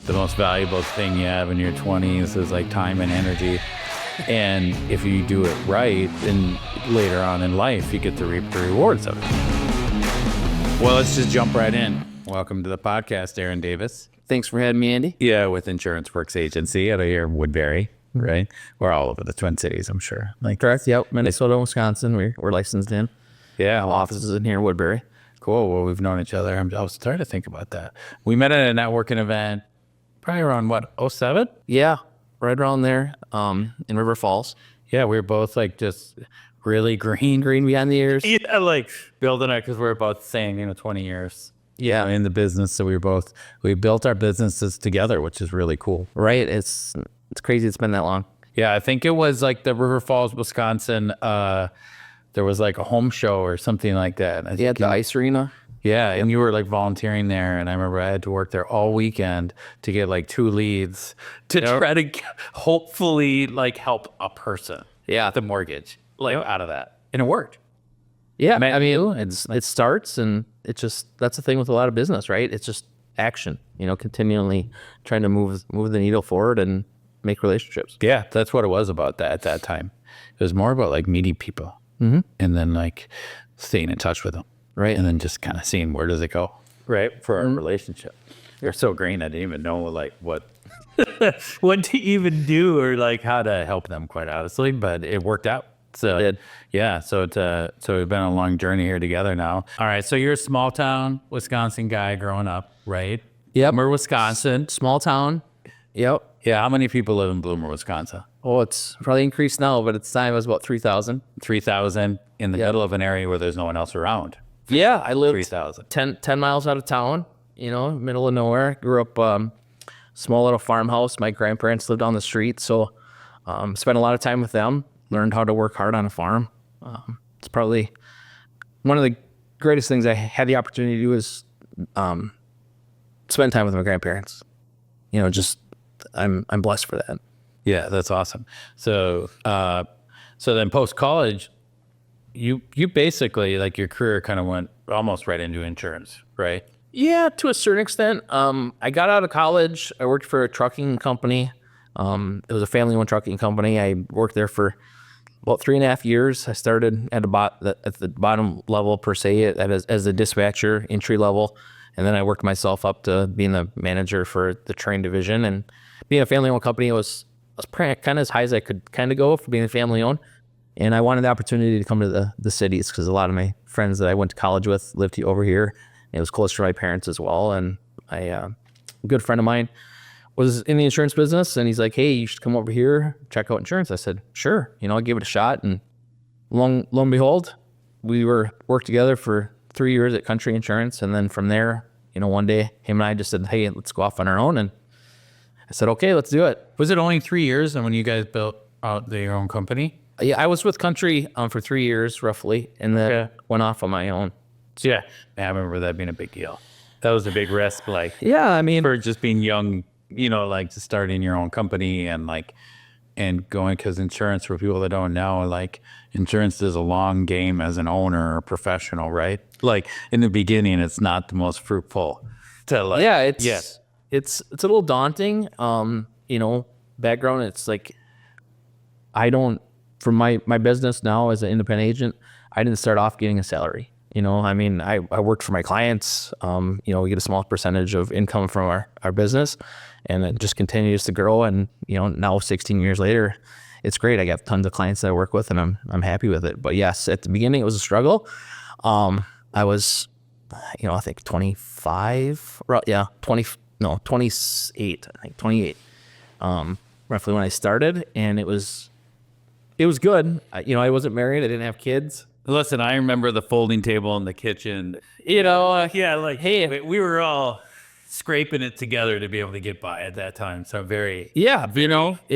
the most valuable thing you have in your 20s is like time and energy. And if you do it right, then later on in life, you get to reap the rewards of it. Well, let's just jump right in. Welcome to the podcast, Aaron Davis. Thanks for having me, Andy. Yeah, with Insurance Works Agency out of here in Woodbury, right? We're all over the Twin Cities, I'm sure. Correct. Yep. Minnesota, Wisconsin. We're licensed in. Yeah. Offices in here in Woodbury. Cool. Well, we've known each other. I was trying to think about that. We met at a networking event probably around, what, 07? Yeah, right around there in River Falls. Yeah, we were both like just really green behind the ears. Yeah, like building it because we're both saying, 20 years. Yeah, in the business. So we built our businesses together, which is really cool. Right. It's crazy it's been that long. Yeah, I think it was like the River Falls, Wisconsin. There was like a home show or something like that. Yeah, the ice arena. Yeah, and you were like volunteering there, and I remember I had to work there all weekend to get like 2 leads to try to hopefully like help a person. Yeah, the mortgage out of that, and it worked. Yeah, I mean, it starts, and it's just that's the thing with a lot of business, right? It's just action, continually trying to move the needle forward and make relationships. Yeah, that's what it was about that at that time. It was more about like meeting people, and then like staying in touch with them. Right. And then just kind of seeing where does it go, right, for our relationship. You're so green, I didn't even know like what to even do or like how to help them, quite honestly, but it worked out. So it did. Yeah, so we've been on a long journey here together now. All right, so you're a small town Wisconsin guy growing up, right? Yep. Bloomer, Wisconsin. Small town. Yep. Yeah, how many people live in Bloomer, Wisconsin? Oh, it's probably increased now, but at the time it was about 3,000. 3,000 in the middle of an area where there's no one else around. Yeah, I lived 3,000. 10 miles out of town, middle of nowhere. Grew up small little farmhouse. My grandparents lived on the street, so spent a lot of time with them. Learned how to work hard on a farm. It's probably one of the greatest things I had the opportunity to do is spend time with my grandparents. I'm blessed for that. Yeah, that's awesome. So then post college, you basically like your career kind of went almost right into insurance, right? Yeah, to a certain extent. I got out of college. I worked for a trucking company. It was a family-owned trucking company. I worked there for about 3.5 years. I started at the bottom level per se, as a dispatcher, entry level, and then I worked myself up to being the manager for the train division. And being a family-owned company, I was kind of as high as I could kind of go for being family-owned. And I wanted the opportunity to come to the cities because a lot of my friends that I went to college with lived over here. It was close to my parents as well. And a good friend of mine was in the insurance business, and he's like, "Hey, you should come over here, check out insurance." I said, "Sure." I gave it a shot, and lo and behold, we worked together for 3 years at Country Insurance. And then from there, one day, him and I just said, "Hey, let's go off on our own." And I said, "Okay, let's do it." Was it only 3 years and when you guys built out your own company? Yeah, I was with Country for 3 years roughly, and then went off on my own. Yeah, I remember that being a big deal. That was a big risk, like for just being young, like just starting your own company and going, because insurance, for people that don't know, like insurance is a long game as an owner or professional, right? Like in the beginning, it's not the most fruitful to it's a little daunting. Background, it's like for my business now as an independent agent, I didn't start off getting a salary. I worked for my clients. We get a small percentage of income from our business, and it just continues to grow. And, now 16 years later, it's great. I got tons of clients that I work with, and I'm happy with it. But yes, at the beginning, it was a struggle. I was, I think 25, 28, I think 28, roughly when I started. And it was good. I wasn't married. I didn't have kids. Listen, I remember the folding table in the kitchen. Hey, we were all scraping it together to be able to get by at that time. So it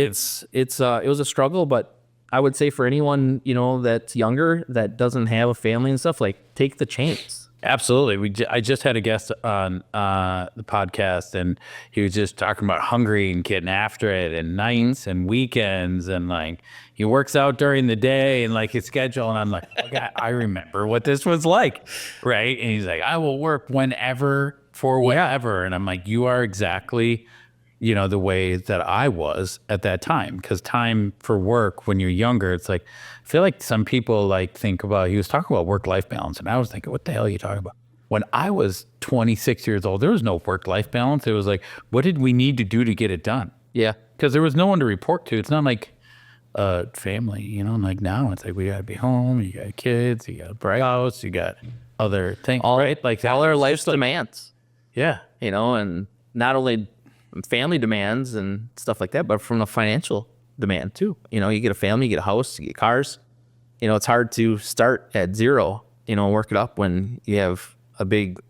was a struggle, but I would say for anyone, that's younger, that doesn't have a family and stuff, like, take the chance. Absolutely. I just had a guest on the podcast, and he was just talking about hungry and getting after it, and nights and weekends, and like he works out during the day and like his schedule. And I'm like, oh God, I remember what this was like, right? And he's like, I will work whenever for whatever. And I'm like, you are exactly the way that I was at that time. Because time for work when you're younger, it's like, I feel like some people like think about, he was talking about work-life balance. And I was thinking, what the hell are you talking about? When I was 26 years old, there was no work-life balance. It was like, what did we need to do to get it done? Yeah. Because there was no one to report to. It's not like family, like now it's like we got to be home, you got kids, you got a bright house, you got other things, right? Like all our life's demands. Yeah. And not only family demands and stuff like that, but from a financial demand too. You get a family, you get a house, you get cars. It's hard to start at zero, work it up when you have a big,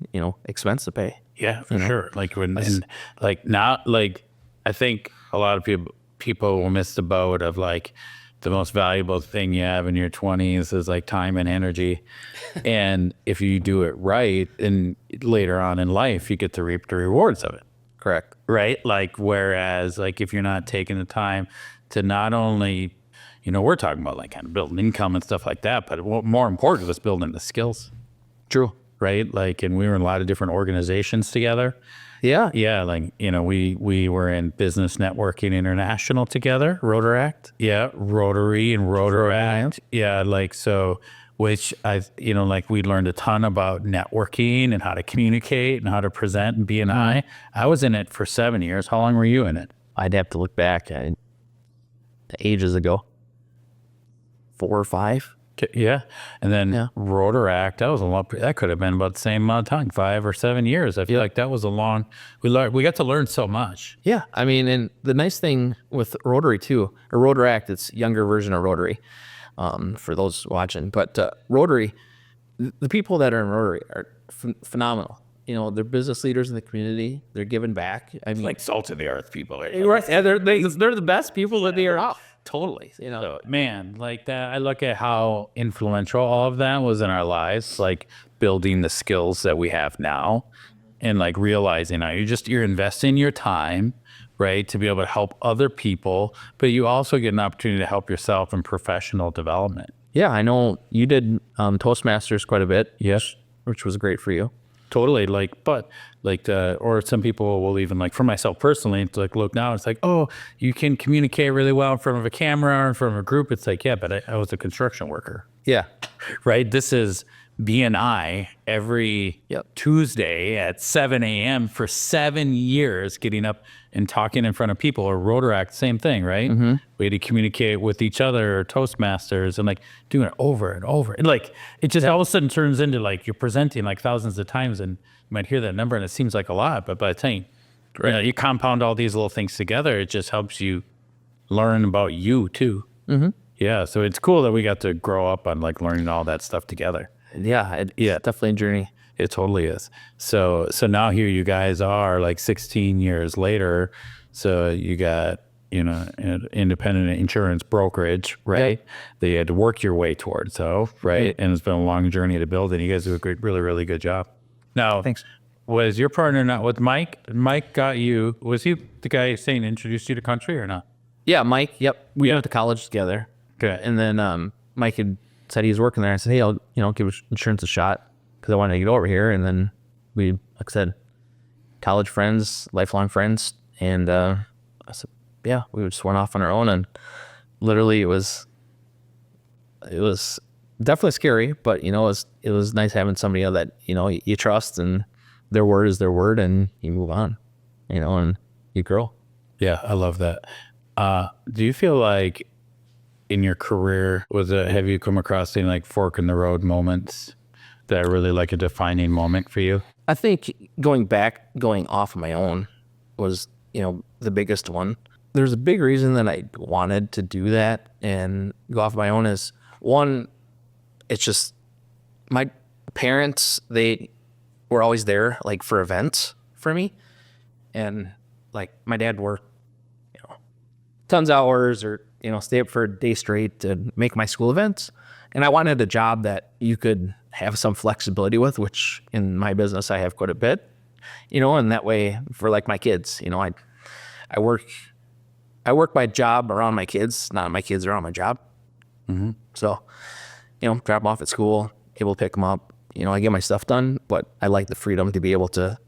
expense to pay. Yeah, for sure. Like and like now, like I think a lot of people will miss the boat of like the most valuable thing you have in your 20s is like time and energy. And if you do it right, and later on in life, you get to reap the rewards of it. Correct. Right? Like, whereas like if you're not taking the time to not only, we're talking about like kind of building income and stuff like that, but what more important is building the skills. True. Right? Like, and we were in a lot of different organizations together. Yeah. Yeah. Like, we were in Business Networking International together, Rotaract. Yeah. Rotary and Rotaract. Yeah. Like, so, which like we learned a ton about networking and how to communicate and how to present and B&I. I was in it for 7 years. How long were you in it? I'd have to look back at ages ago. 4 or 5. Yeah. And then Rotaract, that was a long, that could have been about the same amount of time, 5 or 7 years. I feel like that was a long, we got to learn so much. Yeah. I mean, and the nice thing with Rotary too, or Rotaract, it's younger version of Rotary, for those watching, but Rotary, the people that are in Rotary are phenomenal. They're business leaders in the community. They're giving back. I mean, like salt of the earth people. Right? Yeah, they're the best people that they are out. Totally. So, man, like that, I look at how influential all of that was in our lives, like building the skills that we have now and like realizing now you're investing your time, right, to be able to help other people, but you also get an opportunity to help yourself in professional development. Yeah, I know you did Toastmasters quite a bit. Yes. Which was great for you. Totally. Like, but like, or some people will even like, for myself personally, it's like, look now, it's like, oh, you can communicate really well in front of a camera or in front of a group. It's like, yeah, but I was a construction worker. Yeah. Right. This is B&I every Tuesday at 7 a.m. for 7 years, getting up and talking in front of people. Or Rotaract, same thing, right? Mm-hmm. We had to communicate with each other, or Toastmasters, and like doing it over and over. And like, it just all of a sudden turns into like you're presenting like thousands of times, and you might hear that number and it seems like a lot, but by the time you compound all these little things together, it just helps you learn about you too. Mm-hmm. Yeah. So it's cool that we got to grow up on like learning all that stuff together. Yeah, it's definitely a journey. It totally is. So now here you guys are like 16 years later. So you got, an independent insurance brokerage, right? That you had to work your way towards. So, right. Mm-hmm. And it's been a long journey to build it. You guys do a great, really, really good job. Now, thanks. Was your partner not with Mike? Mike got you, was he the guy saying introduced you to country or not? Yeah, Mike. Yep. We went to college together. Okay. And then Mike had said he was working there. I said, hey, I'll give insurance a shot because I wanted to get over here. And then we, like I said, college friends, lifelong friends. And I said, yeah, we just went off on our own. And literally it was definitely scary, but it was nice having somebody that, you trust, and their word is their word, and you move on, and you grow. Yeah, I love that. Do you feel like in your career, have you come across any like fork in the road moments that are really like a defining moment for you? I think going off on my own was, the biggest one. There's a big reason that I wanted to do that and go off on my own is, one, it's just my parents, they were always there like for events for me. And like my dad worked, tons of hours or, stay up for a day straight to make my school events. And I wanted a job that you could have some flexibility with, which in my business I have quite a bit, and that way for like my kids, I work my job around my kids, not my kids around my job. Mm-hmm. So, drop them off at school, able to pick them up, I get my stuff done, but I like the freedom to be able to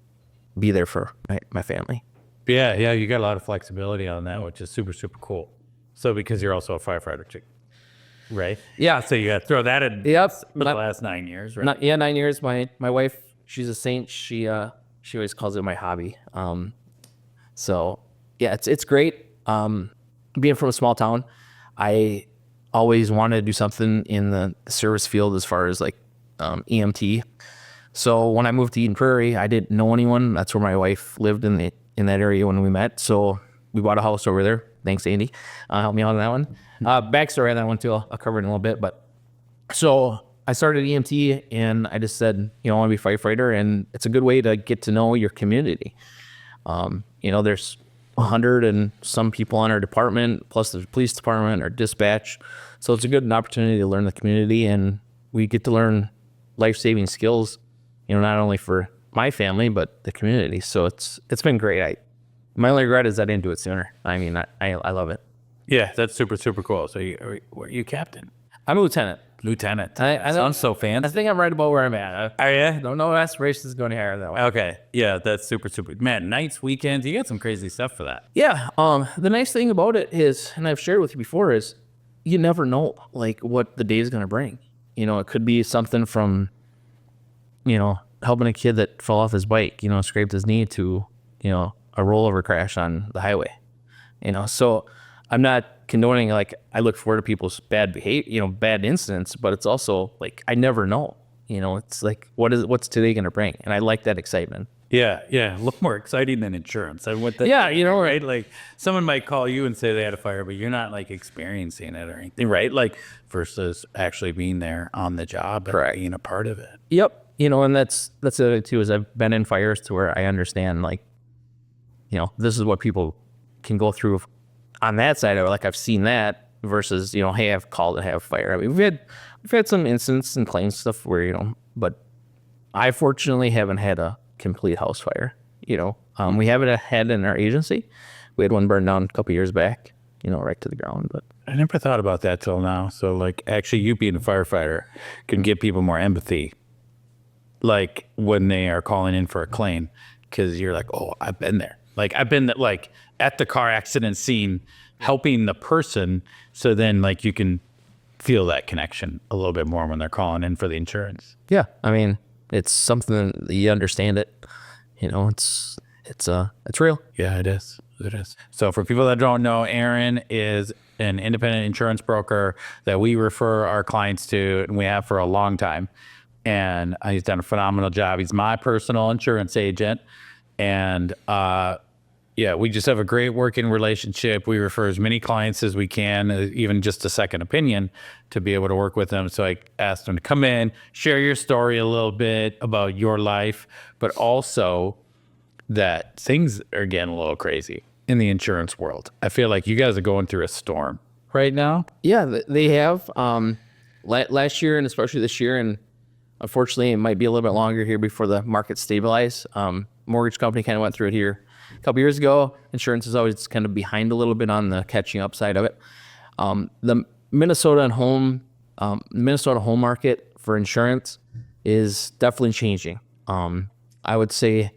be there for my family. Yeah, yeah, you got a lot of flexibility on that, which is super, super cool. So because you're also a firefighter too, right? Yeah. So you got to throw that in Yep. for the last 9 years, right? 9 years. My wife, she's a saint. She always calls it my hobby. So yeah, it's great. Being from a small town, I always wanted to do something in the service field as far as like EMT. So when I moved to Eden Prairie, I didn't know anyone. That's where my wife lived in that area when we met. So we bought a house over there. Thanks, Andy. Helped me out on that one. Backstory on that one too. I'll cover it in a little bit. But so I started EMT and I just said, I want to be a firefighter, and it's a good way to get to know your community. There's 100 and some people on our department, plus the police department or dispatch. So it's a good opportunity to learn the community, and we get to learn life-saving skills, not only for my family, but the community. So it's been great. My only regret is I didn't do it sooner. I mean, I love it. Yeah, that's super, super cool. So are you captain? I'm a lieutenant. Lieutenant. I Sounds so fancy. I think I'm right about where I'm at. Oh, yeah? No aspirations going higher that way. Okay. Yeah, that's super, super. Man, nights, weekends, you got some crazy stuff for that. Yeah. The nice thing about it is, and I've shared with you before, is you never know like what the day is going to bring. It could be something from, helping a kid that fell off his bike, scraped his knee, to, a rollover crash on the highway. So I'm not condoning, like, I look forward to people's bad behavior, bad incidents, but it's also like, I never know, it's like, what's today going to bring? And I like that excitement. Yeah. Yeah. Look more exciting than insurance. Yeah. Right. Like someone might call you and say they had a fire, but you're not like experiencing it or anything, right? Like versus actually being there on the job and being a part of it. Yep. And that's the other too, is I've been in fires to where I understand, like, this is what people can go through on that side of it. Like I've seen that versus, hey, I've called to have fire. I mean, we've had some incidents and claims stuff where, but I fortunately haven't had a complete house fire. We haven't had in our agency. We had one burn down a couple years back, right to the ground. But I never thought about that till now. So like actually you being a firefighter can give people more empathy, like when they are calling in for a claim, because you're like, oh, I've been there. Like I've been like at the car accident scene, helping the person. So then like you can feel that connection a little bit more when they're calling in for the insurance. Yeah. I mean, it's something that you understand it, it's real. Yeah, it is. It is. So for people that don't know, Aaron is an independent insurance broker that we refer our clients to, and we have for a long time. And he's done a phenomenal job. He's my personal insurance agent. And we just have a great working relationship. We refer as many clients as we can, even just a second opinion, to be able to work with them. So I asked him to come in, share your story a little bit about your life, but also that things are getting a little crazy in the insurance world. I feel like you guys are going through a storm right now. Yeah, they have. Last year and especially this year, and unfortunately, it might be a little bit longer here before the market stabilize. Mortgage company kind of went through it here a couple years ago. Insurance is always kind of behind a little bit on the catching up side of it. The Minnesota home market for insurance is definitely changing. I would say,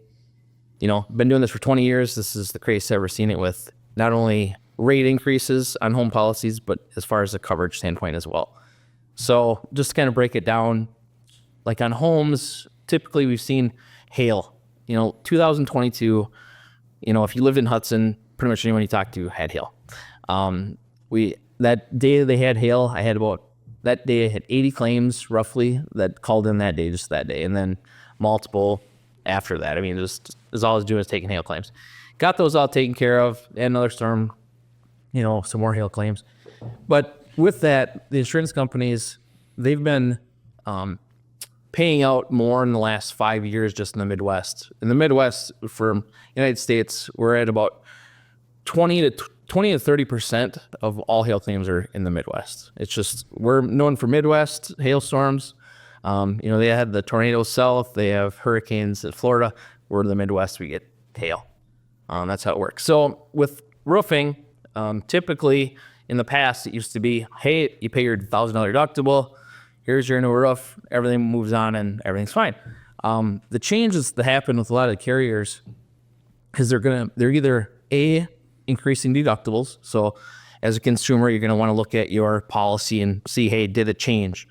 been doing this for 20 years. This is the craziest I've ever seen it, with not only rate increases on home policies, but as far as the coverage standpoint as well. So just to kind of break it down, like on homes, typically we've seen hail. 2022, if you lived in Hudson, pretty much anyone you talked to had hail. That day they had hail, I had 80 claims roughly that called in that day, just that day, and then multiple after that. I mean, just all I was doing was taking hail claims. Got those all taken care of. And another storm, some more hail claims. But with that, the insurance companies, they've been paying out more in the last 5 years just in the Midwest. In the Midwest, for United States, we're at about 20 to 30% of all hail claims are in the Midwest. It's just, we're known for Midwest hailstorms. They had the tornadoes south, they have hurricanes in Florida. We're in the Midwest, we get hail. That's how it works. So with roofing, typically in the past, it used to be, hey, you pay your $1,000 deductible, here's your new roof, everything moves on and everything's fine. The changes that happen with a lot of the carriers is they're either increasing deductibles. So as a consumer, you're going to want to look at your policy and see, hey, did it change?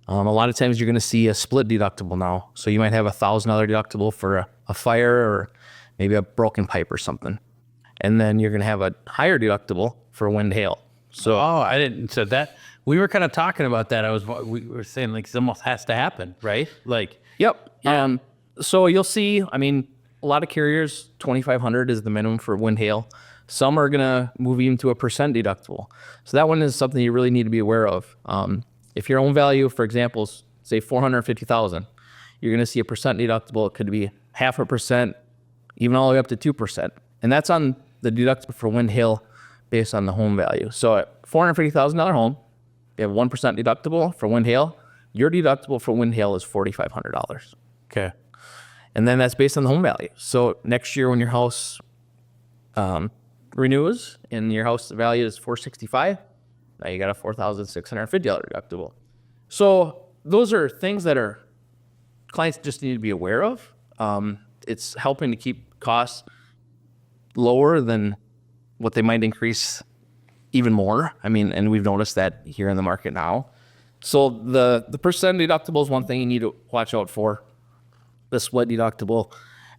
A lot of times you're going to see a split deductible now. So you might have $1,000 deductible for a fire or maybe a broken pipe or something. And then you're going to have a higher deductible for wind, hail. So I didn't. So that we were kind of talking about that. We were saying like it almost has to happen, right? Like, yep. So you'll see, I mean, a lot of carriers, 2,500 is the minimum for wind, hail. Some are going to move even to a percent deductible. So that one is something you really need to be aware of. If your own value, for example, is say 450,000, you're going to see a percent deductible. It could be 0.5%, even all the way up to 2%. And that's on the deductible for wind, hail based on the home value. So at $450,000 home, you have 1% deductible for wind, hail. Your deductible for wind, hail is $4,500. okay. And then that's based on the home value. So next year when your house renews and your house value is $465, now you got a $4,650 deductible. So those are things that our clients just need to be aware of. It's helping to keep costs lower than what they might increase even more. I mean, and we've noticed that here in the market now. So the percent deductible is one thing you need to watch out for, the split deductible.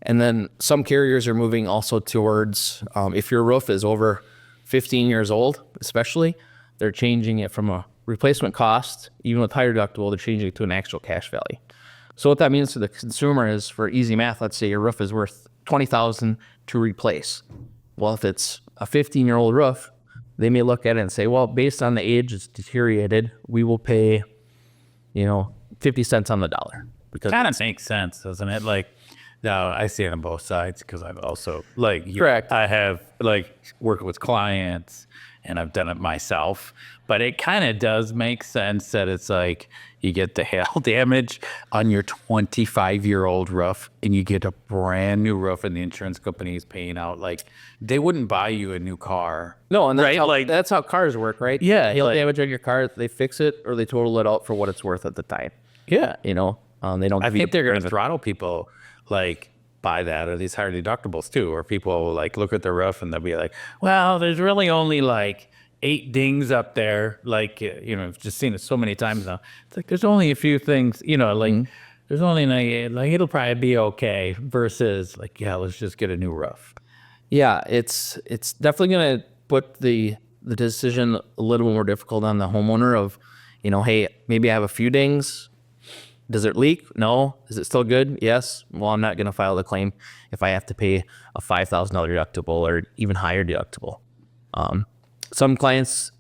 And then some carriers are moving also towards, if your roof is over 15 years old, especially, they're changing it from a replacement cost, even with higher deductible, they're changing it to an actual cash value. So what that means to the consumer is, for easy math, let's say your roof is worth $20,000 to replace. Well, if it's a 15-year-old roof, they may look at it and say, well, based on the age it's deteriorated, we will pay, 50 cents on the dollar. Because kind of makes sense, doesn't it? Like, now I see it on both sides because I've also correct. I have worked with clients and I've done it myself, but it kind of does make sense that it's like you get the hail damage on your 25-year-old roof and you get a brand new roof and the insurance company is paying out they wouldn't buy you a new car. No, and that's how cars work, right? Yeah, hail damage on your car, they fix it or they total it out for what it's worth at the time. Yeah, they don't. I think they're going to throttle people buy that, or these higher deductibles too, or people will look at the roof and they'll be like, well, there's really only 8 dings up there. I've just seen it so many times now. It's there's only a few things, there's only it'll probably be okay versus yeah, let's just get a new roof. Yeah, it's definitely going to put the decision a little more difficult on the homeowner of, hey, maybe I have a few dings. Does it leak? No. Is it still good? Yes. Well, I'm not going to file the claim if I have to pay a $5,000 deductible or even higher deductible. Some clients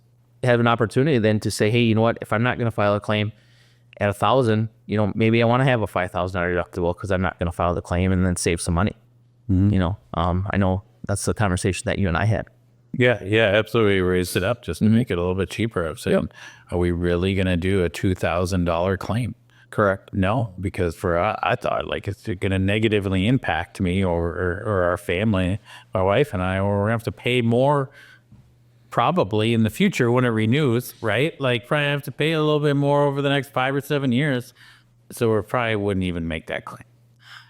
have an opportunity then to say, hey, you know what? If I'm not going to file a claim at $1,000, maybe I want to have a $5,000 deductible because I'm not going to file the claim and then save some money. Mm-hmm. I know that's the conversation that you and I had. Yeah, absolutely. Raised it up just to make it a little bit cheaper. I'm saying, Are we really going to do a $2,000 claim? Correct. No, because I thought it's going to negatively impact me or our family, my wife and I, or we're going to have to pay more probably in the future when it renews, right? Probably have to pay a little bit more over the next 5 or 7 years. So we probably wouldn't even make that claim.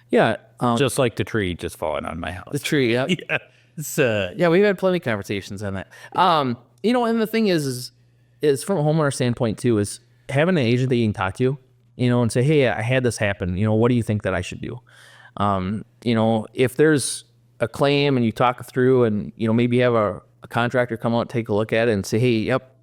Yeah. Just like the tree just falling on my house. The tree, yeah. Yeah. We've had plenty of conversations on that. And the thing is from a homeowner standpoint too, is having an agent that you can talk to, and say, hey, I had this happen. What do you think that I should do? If there's a claim and you talk through and, maybe you have a contractor come out, take a look at it and say, hey, yep,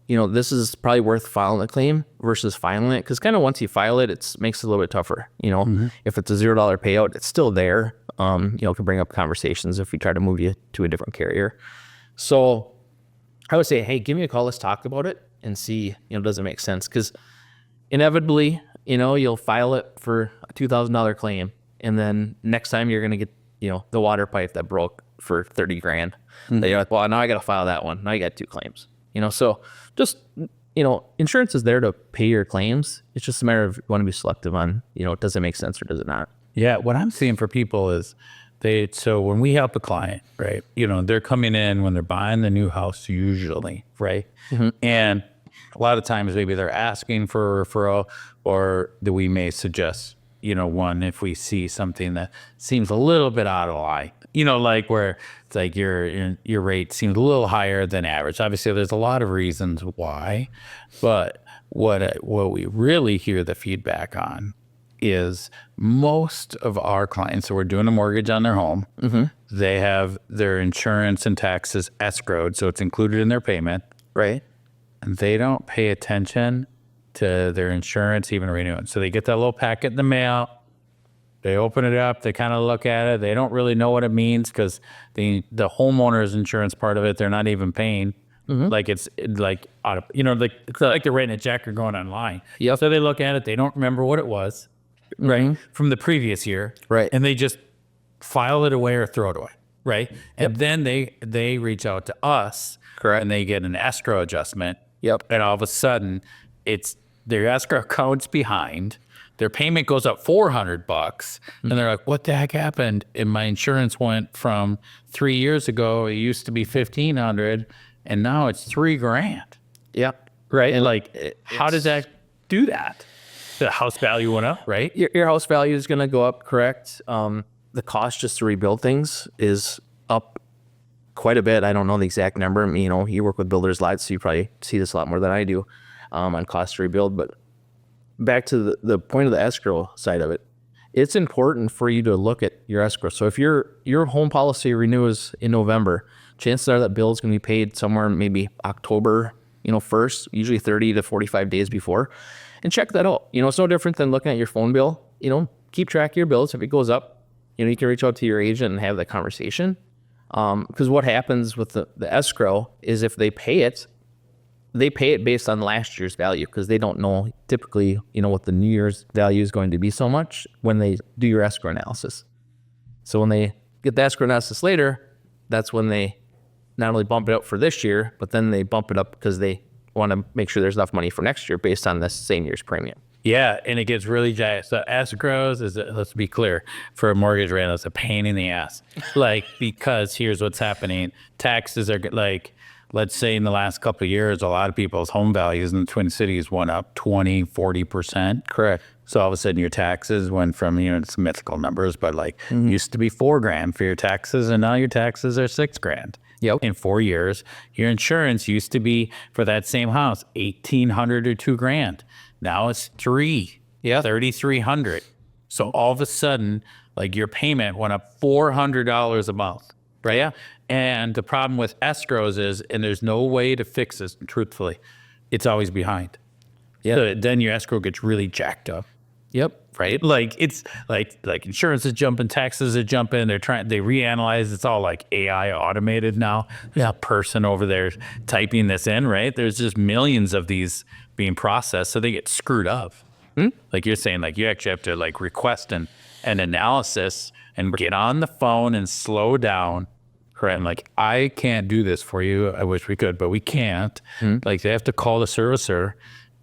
this is probably worth filing the claim versus filing it. Because kind of once you file it, it makes it a little bit tougher. If it's a $0 payout, it's still there. It can bring up conversations if we try to move you to a different carrier. So I would say, hey, give me a call. Let's talk about it and see, does it make sense? Because inevitably, you'll file it for a $2,000 claim. And then next time you're going to get, the water pipe that broke for $30,000. Mm-hmm. You're like, well, now I got to file that one. Now you got 2 claims, so just, insurance is there to pay your claims. It's just a matter of you want to be selective on, does it make sense or does it not? Yeah. What I'm seeing for people is so when we help a client, right, they're coming in when they're buying the new house usually, right? Mm-hmm. And a lot of times maybe they're asking for a referral or that we may suggest, one, if we see something that seems a little bit out of line, like where it's like your rate seems a little higher than average. Obviously, there's a lot of reasons why, but what we really hear the feedback on is most of our clients, so we're doing a mortgage on their home, they have their insurance and taxes escrowed, so it's included in their payment. Right. And they don't pay attention to their insurance even renewing. So they get that little packet in the mail. They open it up. They kind of look at it. They don't really know what it means because the homeowner's insurance part of it, they're not even paying. Like it's like, it's like they're writing a check or going online. Yep. So they look at it. They don't remember what it was, right, from the previous year. Right. And they just file it away or throw it away. Right. And then they reach out to us. Correct. And they get an escrow adjustment. Yep. And all of a sudden, it's their escrow account's behind. Their payment goes up $400, and they're like, "What the heck happened?" And my insurance went from 3 years ago. It used to be $1,500, and now it's $3,000. Yep. Right. And like, how does that do that? The house value went up, right? Your house value is going to go up. Correct. The cost just to rebuild things is up quite a bit. I don't know the exact number. You work with builders a lot, so you probably see this a lot more than I do on cost to rebuild. But back to the point of the escrow side of it, it's important for you to look at your escrow. So if your home policy renews in November, chances are that bill is going to be paid somewhere maybe October, 1st, usually 30 to 45 days before, and check that out. It's no different than looking at your phone bill. Keep track of your bills. If it goes up, you can reach out to your agent and have that conversation. Because what happens with the escrow is if they pay it based on last year's value because they don't know typically, what the New Year's value is going to be so much when they do your escrow analysis. So when they get the escrow analysis later, that's when they not only bump it up for this year, but then they bump it up because they want to make sure there's enough money for next year based on this same year's premium. Yeah, and it gets really jagged. So escrows let's be clear, for a mortgage rate, it's a pain in the ass. Because here's what's happening. Taxes are like, let's say in the last couple of years, a lot of people's home values in the Twin Cities went up 20, 40%. Correct. So all of a sudden your taxes went from, it's mythical numbers, but used to be $4,000 for your taxes, and now your taxes are $6,000. Yep. In 4 years, your insurance used to be for that same house $1,800 or $2,000. Now it's $3,300. So all of a sudden, your payment went up $400 a month, right? Yeah. And the problem with escrows is, and there's no way to fix this, truthfully, it's always behind. Yeah. So then your escrow gets really jacked up. Yep. Right. It's like insurance is jumping, taxes are jumping. They reanalyze. It's all AI automated now. There's a person over there typing this in, right? There's just millions of these being processed. So they get screwed up. Like you're saying, you actually have to request an analysis and get on the phone and slow down. Correct. And I can't do this for you. I wish we could, but we can't. They have to call the servicer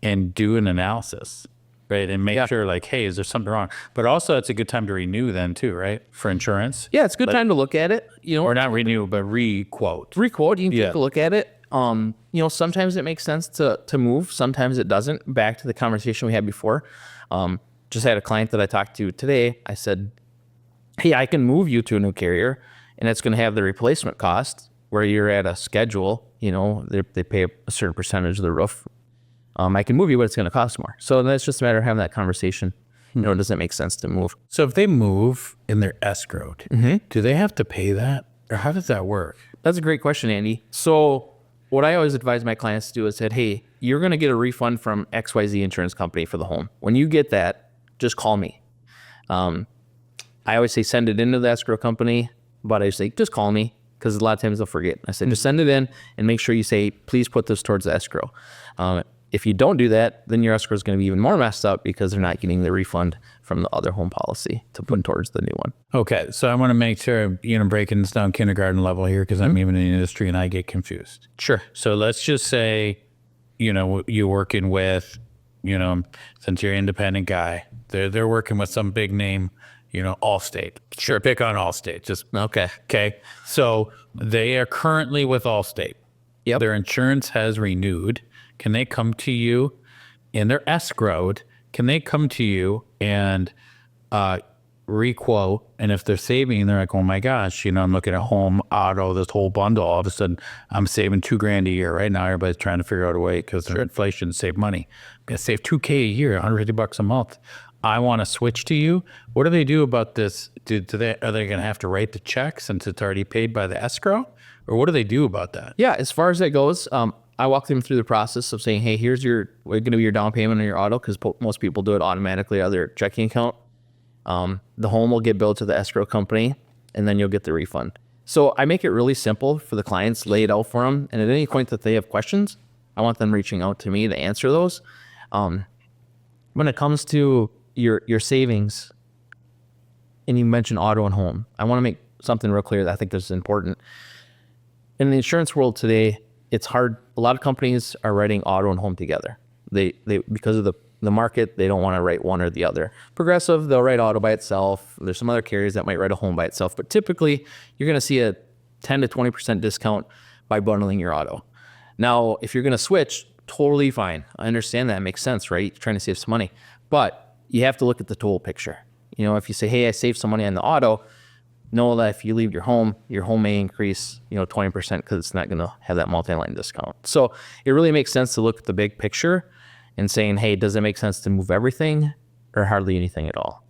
and do an analysis. Right. And make sure hey, is there something wrong? But also it's a good time to renew then too, right? For insurance. Yeah, it's a good time to look at it. Or not renew, but re-quote. Re-quote, you can take a look at it. Sometimes it makes sense to move. Sometimes it doesn't. Back to the conversation we had before. Just had a client that I talked to today. I said, hey, I can move you to a new carrier and it's going to have the replacement cost where you're at a schedule, they pay a certain percentage of the roof. I can move you, but it's going to cost more. So then it's just a matter of having that conversation. Does it make sense to move? So if they move and they're escrowed, do they have to pay that? Or how does that work? That's a great question, Andy. So what I always advise my clients to do is say, hey, you're going to get a refund from XYZ insurance company for the home. When you get that, just call me. I always say send it into the escrow company, but I say just call me because a lot of times they'll forget. I said just send it in and make sure you say, please put this towards the escrow. If you don't do that, then your escrow is going to be even more messed up because they're not getting the refund from the other home policy to put towards the new one. Okay, so I want to make sure, breaking this down kindergarten level here because I'm even in the industry and I get confused. Sure. So let's just say, you're working with, since you're an independent guy, they're working with some big name, Allstate. Sure. Pick on Allstate. Just okay. Okay. So they are currently with Allstate. Yep. Their insurance has renewed. Can they come to you and they're escrowed? Can they come to you and requote, and if they're saving, they're like, oh my gosh, I'm looking at home, auto, this whole bundle. All of a sudden, I'm saving $2,000 a year. Right now, everybody's trying to figure out a way because of inflation to save money. I'm gonna save $2,000 a year, $150 a month. I want to switch to you. What do they do about this? Are they going to have to write the check since it's already paid by the escrow, or what do they do about that? Yeah, as far as that goes, I walk them through the process of saying, hey, here's going to be your down payment on your auto, because most people do it automatically out of their checking account. The home will get billed to the escrow company, and then you'll get the refund. So I make it really simple for the clients, lay it out for them, and at any point that they have questions, I want them reaching out to me to answer those. When it comes to your savings, and you mentioned auto and home, I want to make something real clear that I think this is important. In the insurance world today, it's hard. A lot of companies are writing auto and home together. They because of the market, they don't want to write one or the other. Progressive, they'll write auto by itself. There's some other carriers that might write a home by itself, but typically you're going to see a 10 to 20% discount by bundling your auto. Now, if you're going to switch, totally fine. I understand that. It makes sense, right? You're trying to save some money, but you have to look at the total picture. If you say, hey, I saved some money on the auto, know that if you leave your home may increase, 20% because it's not going to have that multi-line discount. So it really makes sense to look at the big picture and saying, hey, does it make sense to move everything or hardly anything at all?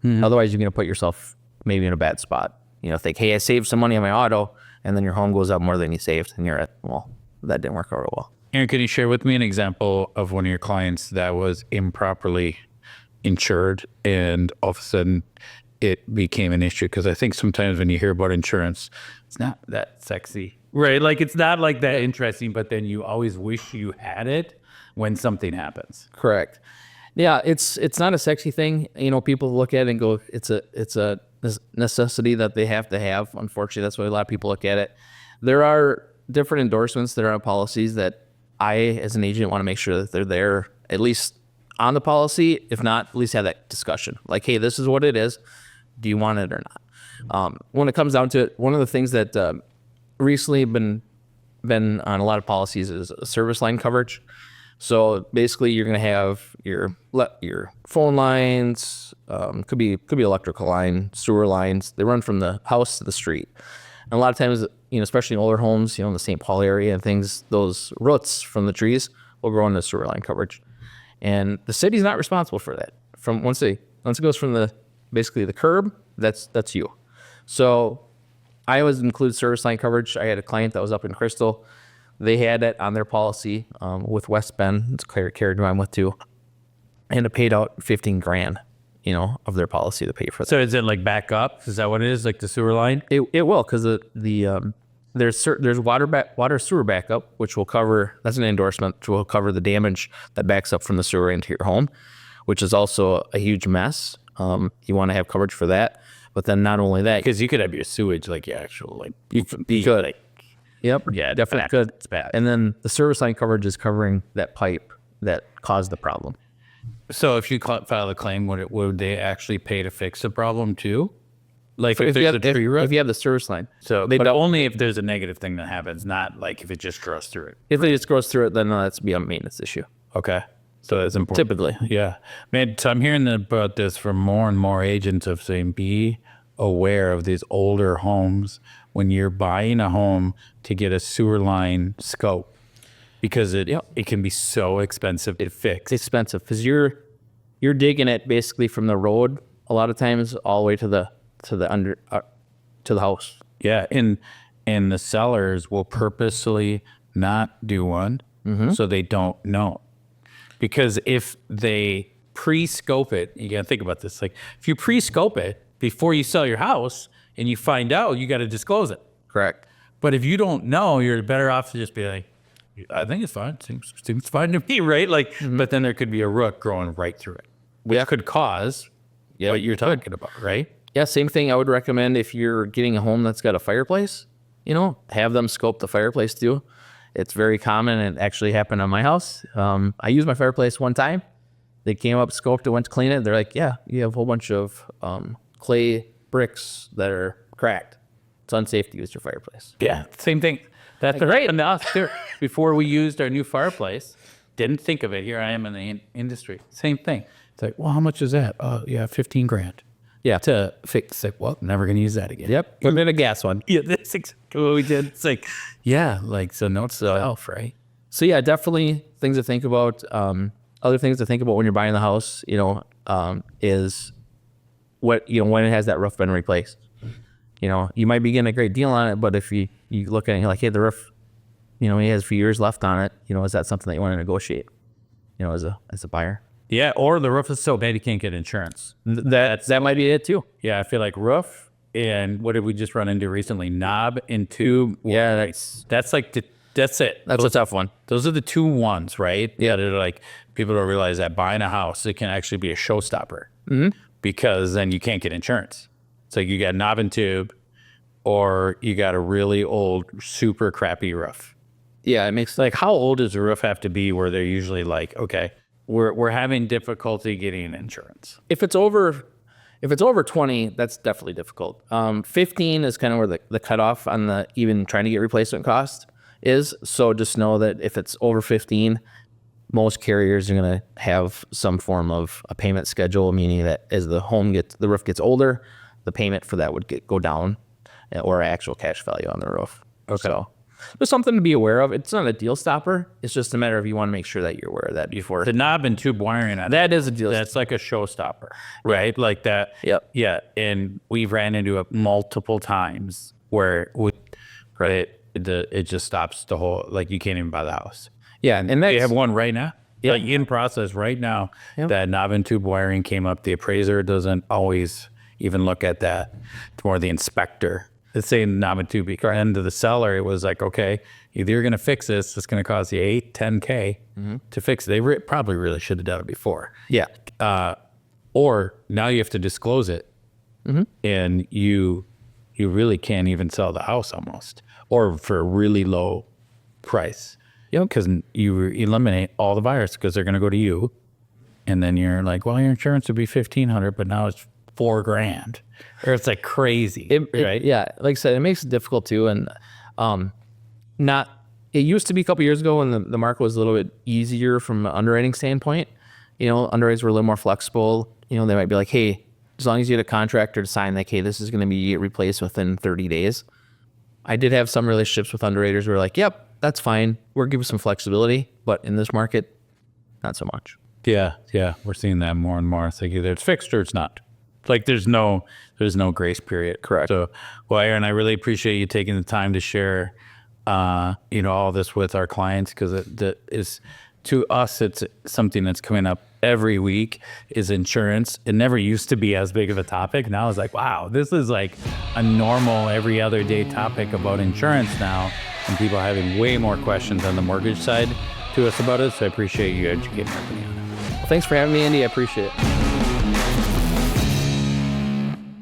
Otherwise, you're going to put yourself maybe in a bad spot. Think, hey, I saved some money on my auto, and then your home goes up more than you saved, and you're at, well, that didn't work out well. Aaron, can you share with me an example of one of your clients that was improperly insured and all of a sudden it became an issue? Because I think sometimes when you hear about insurance, it's not that sexy, right? Like it's not like that interesting, but then you always wish you had it when something happens. Correct. Yeah, it's not a sexy thing. People look at it and go, it's a necessity that they have to have. Unfortunately, that's why a lot of people look at it. There are different endorsements that are on policies that I, as an agent, want to make sure that they're there, at least on the policy. If not, at least have that discussion. Like, hey, this is what it is. Do you want it or not? When it comes down to it, one of the things that recently been on a lot of policies is a service line coverage. So basically, you're going to have your phone lines, could be electrical line, sewer lines. They run from the house to the street. And a lot of times, especially in older homes, in the St. Paul area and things, those roots from the trees will grow into sewer line coverage. And the city's not responsible for that. Once it goes from basically the curb, that's you. So I always include service line coverage. I had a client that was up in Crystal. They had it on their policy with West Bend. It's a carrier I'm with too. And it paid out $15,000, of their policy to pay for that. So is it like backup? Is that what it is? Like the sewer line? It will, because there's water sewer backup, which will cover, that's an endorsement, which will cover the damage that backs up from the sewer into your home, which is also a huge mess. You want to have coverage for that. But then not only that, because you could have your sewage like your actual, like, you could. Like, yep. Yeah, definitely bad. could. It's bad. And then the service line coverage is covering that pipe that caused the problem. So if you file a claim, would they actually pay to fix the problem too? Like if there's a tree root? If you have the service line. But only if there's a negative thing that happens, not like if it just grows through it. If it just grows through it, then that's be a maintenance issue. Okay. So that's important. Typically. Yeah. Man, so I'm hearing about this from more and more agents of saying, be aware of these older homes when you're buying a home to get a sewer line scope, because it can be so expensive to fix. It's expensive because you're digging it basically from the road a lot of times all the way to the house. Yeah, and the sellers will purposely not do one, so they don't know. Because if they pre-scope it, you gotta think about this. Like if you pre-scope it before you sell your house and you find out, you got to disclose it. Correct. But if you don't know, you're better off to just be like, I think it's fine. Seems fine to me, right? Like, but then there could be a root growing right through it, which could cause what you're talking about, right? Yeah, same thing. I would recommend if you're getting a home that's got a fireplace, have them scope the fireplace too. It's very common. It actually happened on my house. I used my fireplace one time. They came up, scoped it, went to clean it. They're like, yeah, you have a whole bunch of clay bricks that are cracked. It's unsafe to use your fireplace. Yeah, same thing. That's right. And us too. Before we used our new fireplace, didn't think of it. Here I am in the industry. Same thing. It's like, well, how much is that? Oh, yeah, $15,000. to fix it. Well, never going to use that again. Yep. Put in a gas one. Yeah, that's exactly what we did. It's like, so notes to self, right? So yeah, definitely things to think about. Other things to think about when you're buying the house, is what, when it has that roof been replaced. You might be getting a great deal on it, but if you look at it, you're like, hey, the roof, he has a few years left on it. Is that something that you want to negotiate, as a buyer? Yeah, or the roof is so bad you can't get insurance. That might be it too. Yeah, I feel like roof and what did we just run into recently? Knob and tube. Yeah, that's like that's it. That's a tough one. Those are the two ones, right? Yeah, that are like people don't realize that buying a house it can actually be a showstopper because then you can't get insurance. It's like you got knob and tube, or you got a really old, super crappy roof. Yeah, it makes like how old does a roof have to be where they're usually like, okay, we're having difficulty getting insurance. If it's over 20, that's definitely difficult. 15 is kind of where the cutoff on the even trying to get replacement cost is. So just know that if it's over 15, most carriers are going to have some form of a payment schedule, meaning that as the roof gets older, the payment for that would go down, or actual cash value on the roof. Okay. So there's something to be aware of. It's not a deal stopper. It's just a matter of you want to make sure that you're aware of that before. The knob and tube wiring, that is a deal. That's like a showstopper, right? Like that. Yep. Yeah. And we've ran into it multiple times where it just stops the whole, like you can't even buy the house. Yeah. And they have one right now. Yeah. Like in process right now. Yep. That knob and tube wiring came up. The appraiser doesn't always even look at that. It's more the inspector. It's saying knob and tube. And to the seller, it was like, okay, either you're going to fix this, it's going to cost you $8-10K to fix it. They probably really should have done it before. Yeah. Or now you have to disclose it, and you really can't even sell the house almost, or for a really low price. Yep. Because you eliminate all the buyers because they're going to go to you, and then you're like, well, your insurance would be $1,500, but now it's $4,000, or it's like crazy, right? Yeah, like I said, it makes it difficult too, and it used to be a couple years ago when the market was a little bit easier from an underwriting standpoint. Underwriters were a little more flexible. They might be like, hey, as long as you had a contractor to sign, like, hey, this is going to be replaced within 30 days. I did have some relationships with underwriters who were like, yep, that's fine. We'll give you some flexibility, but in this market, not so much. Yeah, we're seeing that more and more. It's like either it's fixed or it's not. Like there's no grace period. Correct. So, well, Aaron, I really appreciate you taking the time to share, all this with our clients, because it is, to us, it's something that's coming up every week is insurance. It never used to be as big of a topic. Now it's like, wow, this is like a normal every other day topic about insurance now, and people are having way more questions on the mortgage side to us about it. So I appreciate you educating everybody on it. Well, thanks for having me, Andy. I appreciate it.